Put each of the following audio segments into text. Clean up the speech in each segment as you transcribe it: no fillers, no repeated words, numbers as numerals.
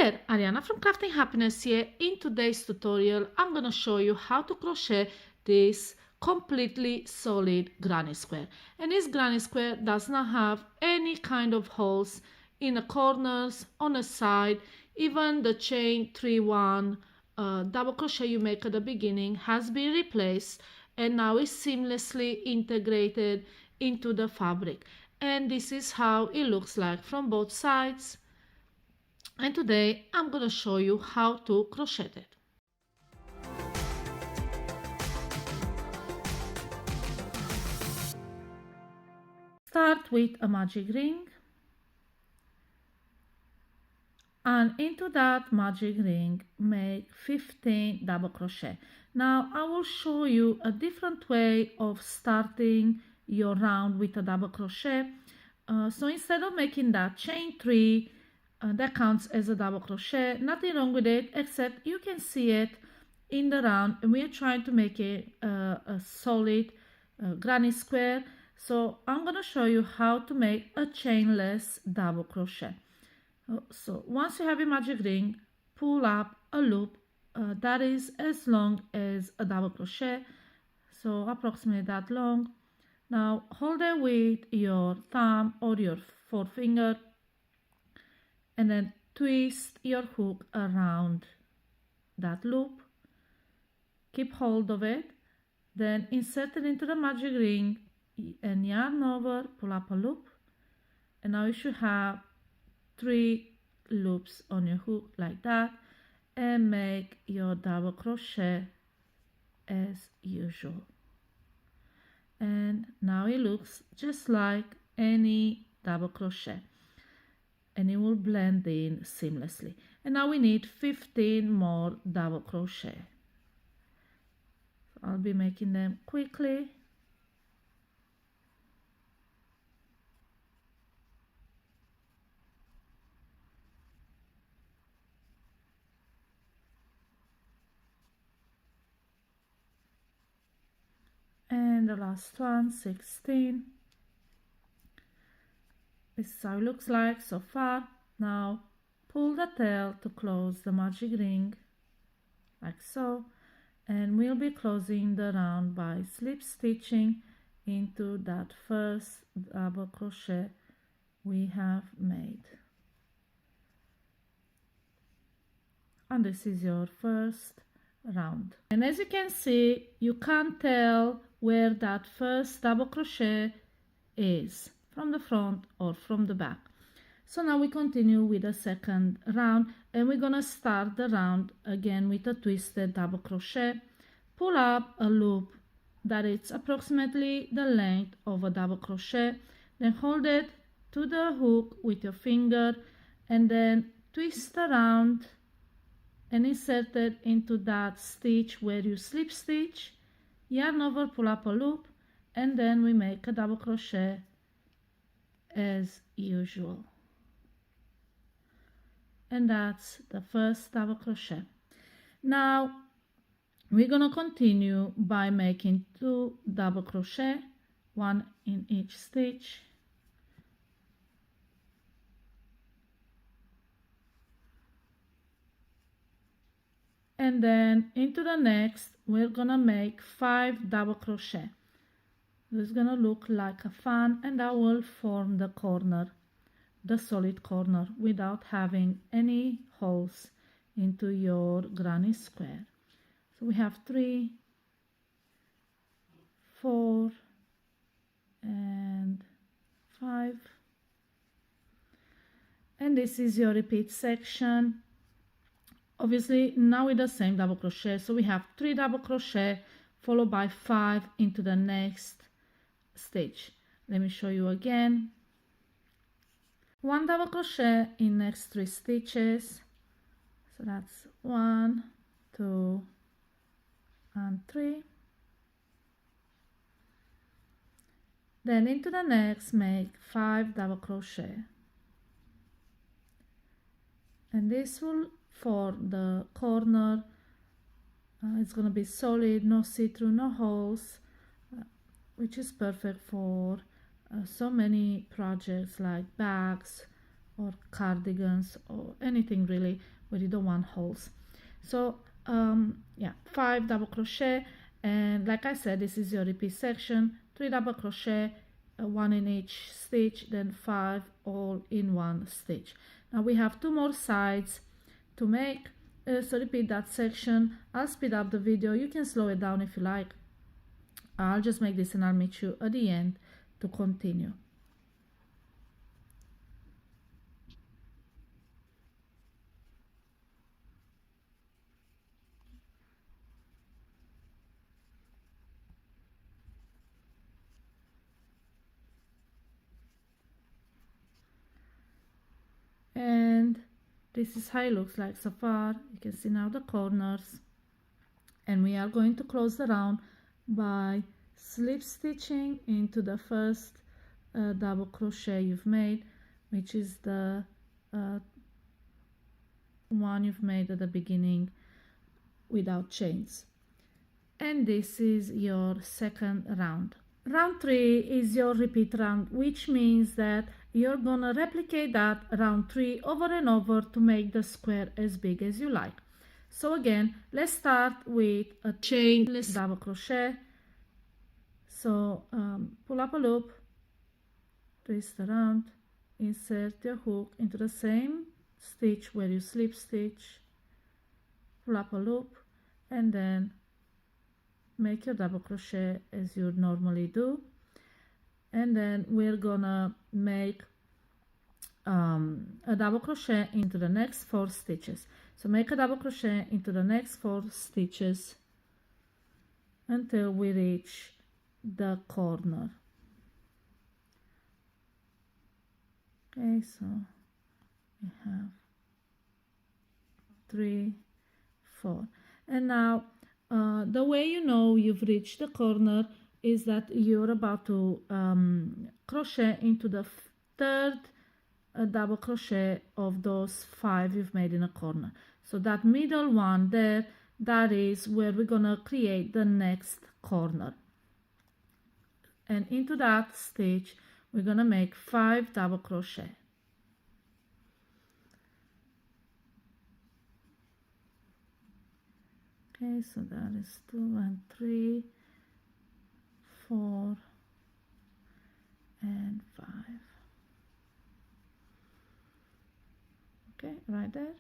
there, Ariana from Crafting Happiness here. In today's tutorial, I'm gonna show you how to crochet this completely solid granny square. And this granny square does not have any kind of holes in the corners, on the side. Even the chain 3-1 double crochet you make at the beginning has been replaced and now is seamlessly integrated into the fabric. And this is how it looks like from both sides. And today I'm going to show you how to crochet it. Start with a magic ring, and into that magic ring make 15 double crochet. Now I will show you a different way of starting your round with a double crochet. So instead of making that chain 3, that counts as a double crochet. Nothing wrong with it, except you can see it in the round, and we are trying to make it a solid granny square. So I'm going to show you how to make a chainless double crochet. So once you have a magic ring, pull up a loop that is as long as a double crochet, so approximately that long. Now hold it with your thumb or your forefinger, and then twist your hook around that loop. Keep hold of it, then insert it into the magic ring and yarn over, pull up a loop, and now you should have 3 loops on your hook like that, and make your double crochet as usual. And now it looks just like any double crochet, and it will blend in seamlessly. And now we need 15 more double crochet. So I'll be making them quickly. And the last one, 16. This is how it looks like so far. Now pull the tail to close the magic ring like so, and we'll be closing the round by slip stitching into that first double crochet we have made. And this is your first round, and as you can see, you can't tell where that first double crochet is from the front or from the back. So now we continue with the second round, and we're gonna start the round again with a twisted double crochet. Pull up a loop that is approximately the length of a double crochet, then hold it to the hook with your finger, and then twist around and insert it into that stitch where you slip stitch, yarn over, pull up a loop, and then we make a double crochet as usual. And that's the first double crochet. Now we're gonna continue by making 2 double crochet, 1 in each stitch. And then into the next, we're gonna make 5 double crochet. This is gonna look like a fan, and that will form the corner, the solid corner, without having any holes into your granny square. So we have 3, 4, and 5. And this is your repeat section. Obviously now with the same double crochet, so we have 3 double crochet followed by 5 into the next stitch. Let me show you again. 1 double crochet in next 3 stitches, so that's 1, 2, and 3. Then into the next make 5 double crochet, and this will for the corner. It's going to be solid, no see-through, no holes, which is perfect for so many projects like bags or cardigans or anything really where you don't want holes. So yeah, 5 double crochet, and like I said, this is your repeat section. 3 double crochet, 1 in each stitch, then 5 all in one stitch. Now we have 2 more sides to make, so repeat that section. I'll speed up the video, you can slow it down if you like. I'll just make this and I'll meet you at the end to continue. And this is how it looks like so far. You can see now the corners, and we are going to close the round by slip stitching into the first double crochet you've made, which is the one you've made at the beginning without chains. And this is your second round. Round 3 is your repeat round, which means that you're gonna replicate that round 3 over and over to make the square as big as you like. So again, let's start with a chainless double crochet. So pull up a loop, twist around, insert your hook into the same stitch where you slip stitch, pull up a loop, and then make your double crochet as you normally do. And then we're gonna make a double crochet into the next 4 stitches. So make a double crochet into the next 4 stitches until we reach the corner. Okay, so we have 3, 4, and now the way you know you've reached the corner is that you're about to crochet into the third double crochet of those 5 you've made in a corner. So that middle one there, that is where we're gonna create the next corner, and into that stitch we're gonna make 5 double crochet. Okay, so that is 2 and 3, 4 and 5. Okay, right there.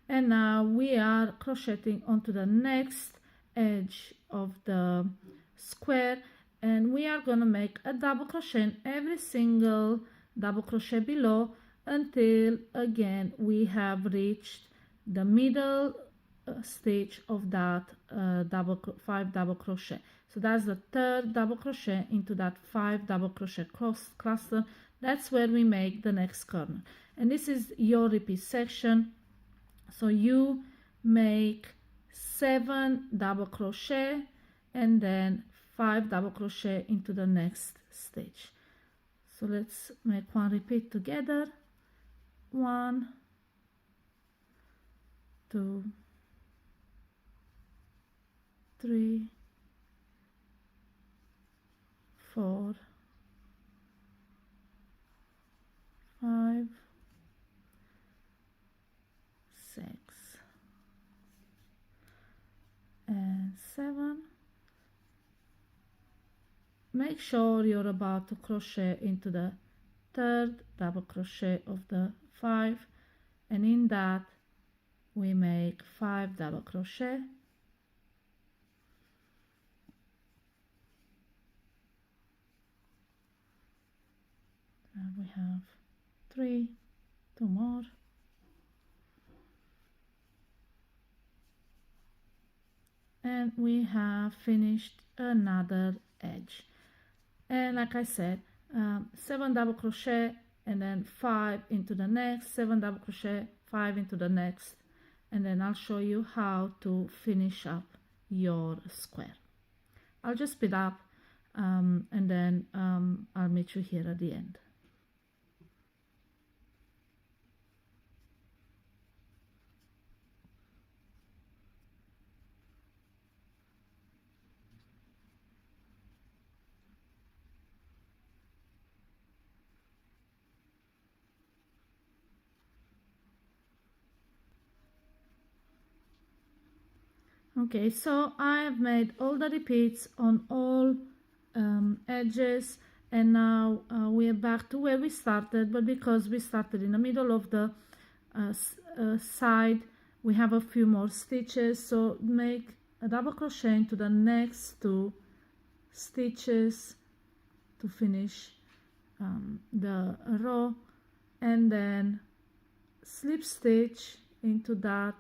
And now we are crocheting onto the next edge of the square, and we are going to make a double crochet in every single double crochet below until again we have reached the middle stitch of that 5 double crochet. So that's the third double crochet into that 5 double crochet cluster. That's where we make the next corner, and this is your repeat section. So you make 7 double crochet and then 5 double crochet into the next stitch. So let's make one repeat together. 1, 2, 3, 4, 5, 6 and 7. Make sure you're about to crochet into the third double crochet of the 5, and in that we make 5 double crochet. And we have 3, 2 more. And we have finished another edge. And like I said, 7 double crochet and then 5 into the next, 7 double crochet, 5 into the next, and then I'll show you how to finish up your square. I'll just speed up and then I'll meet you here at the end. Okay, so I have made all the repeats on all edges, and now we are back to where we started, but because we started in the middle of the side, we have a few more stitches, so make a double crochet into the next two stitches to finish the row, and then slip stitch into that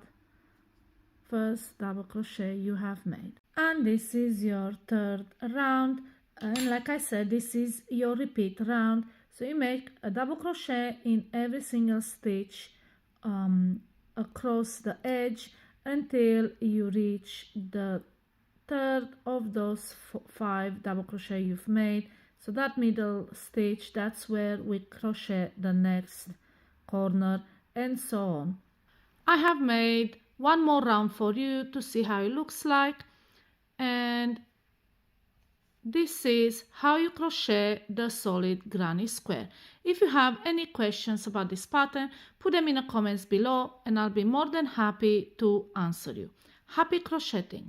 first double crochet you have made. And this is your third round, and like I said, this is your repeat round, so you make a double crochet in every single stitch across the edge until you reach the third of those 5 double crochet you've made. So that middle stitch, that's where we crochet the next corner, and so on. I have made one more round for you to see how it looks like, and this is how you crochet the solid granny square. If you have any questions about this pattern, put them in the comments below and I'll be more than happy to answer you. Happy crocheting!